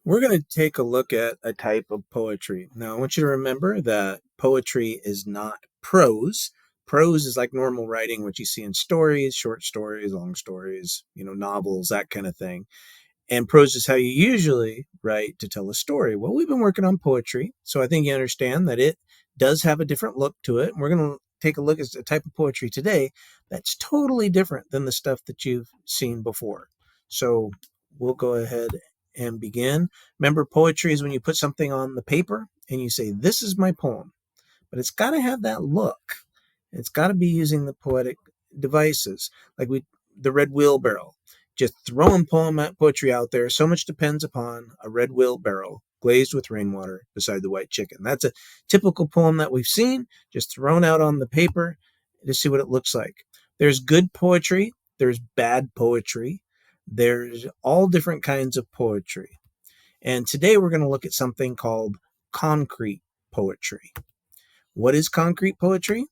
We're going to take a look at a type of poetry. Now, I want you to remember that poetry is not prose. Prose is like normal writing, what you see in stories, short stories, long stories, novels, that kind of thing. And prose is how you usually write to tell a story. Well, we've been working on poetry, so I think you understand that it does have a different look to it. And we're going to take a look at a type of poetry today that's totally different than the stuff that you've seen before. So we'll go ahead and begin. Remember, poetry is when you put something on the paper and you say, "This is my poem," but it's got to have that look. It's got to be using the poetic devices, like the red wheelbarrow. Just throwing poetry out there. So much depends upon a red wheelbarrow glazed with rainwater beside the white chicken. That's a typical poem that we've seen, just thrown out on the paper to see what it looks like. There's good poetry. There's bad poetry. There's all different kinds of poetry. And today we're going to look at something called concrete poetry. What is concrete poetry?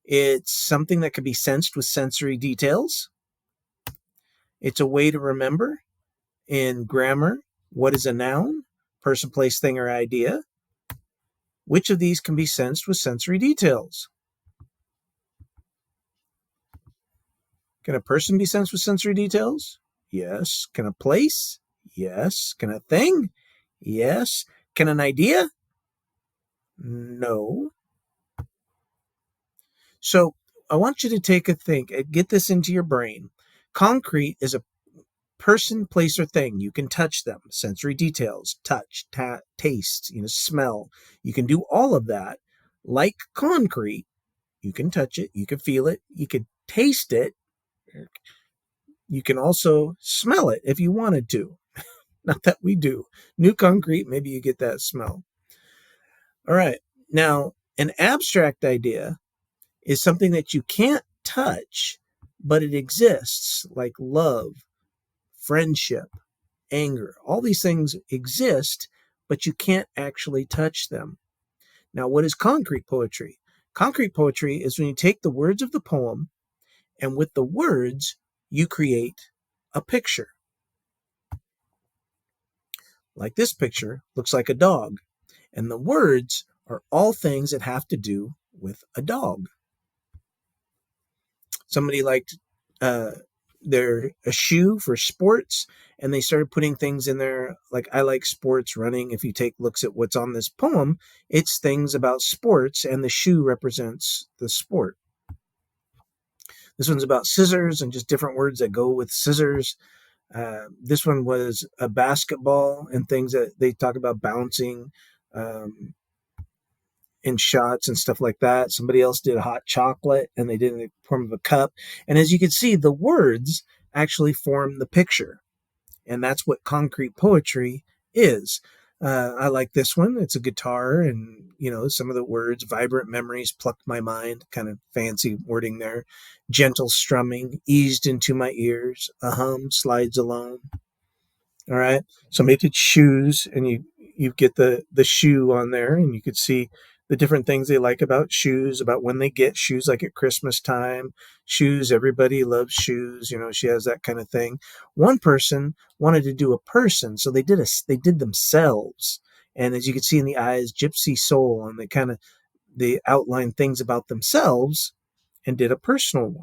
It's something that can be sensed with sensory details. It's a way to remember in grammar what is a noun, person, place, thing, or idea. Which of these can be sensed with sensory details? Can a person be sensed with sensory details? Yes. Can a place? Yes. Can a thing? Yes. Can an idea? No. So I want you to take a think and get this into your brain. Concrete is a person, place, or thing. You can touch them. Sensory details, touch, taste, smell. You can do all of that. Like concrete, you can touch it, you can feel it, you can taste it. You can also smell it if you wanted to. Not that we do. New concrete, maybe you get that smell. All right. Now, an abstract idea is something that you can't touch, but it exists, like love, friendship, anger. All these things exist, but you can't actually touch them. Now, what is concrete poetry? Concrete poetry is when you take the words of the poem and with the words, you create a picture. Like this picture looks like a dog, and the words are all things that have to do with a dog. Somebody liked a shoe for sports, and they started putting things in there like I like sports running. If you take looks at what's on this poem, it's things about sports, and the shoe represents the sport. This one's about scissors and just different words that go with scissors. This one was a basketball and things that they talk about bouncing um, in shots and stuff like that. Somebody else did hot chocolate and they did it in the form of a cup. And as you can see, the words actually form the picture. And that's what concrete poetry is. I like this one. It's a guitar, and some of the words: vibrant memories plucked my mind, kind of fancy wording there. Gentle strumming eased into my ears. A hum slides alone. All right. Somebody did shoes, and you get the shoe on there, and you could see the different things they like about shoes, about when they get shoes, like at Christmas time. Shoes, everybody loves shoes. She has that kind of thing. One person wanted to do a person, so they did themselves. And as you can see in the eyes, gypsy soul, and they outline things about themselves and did a personal one.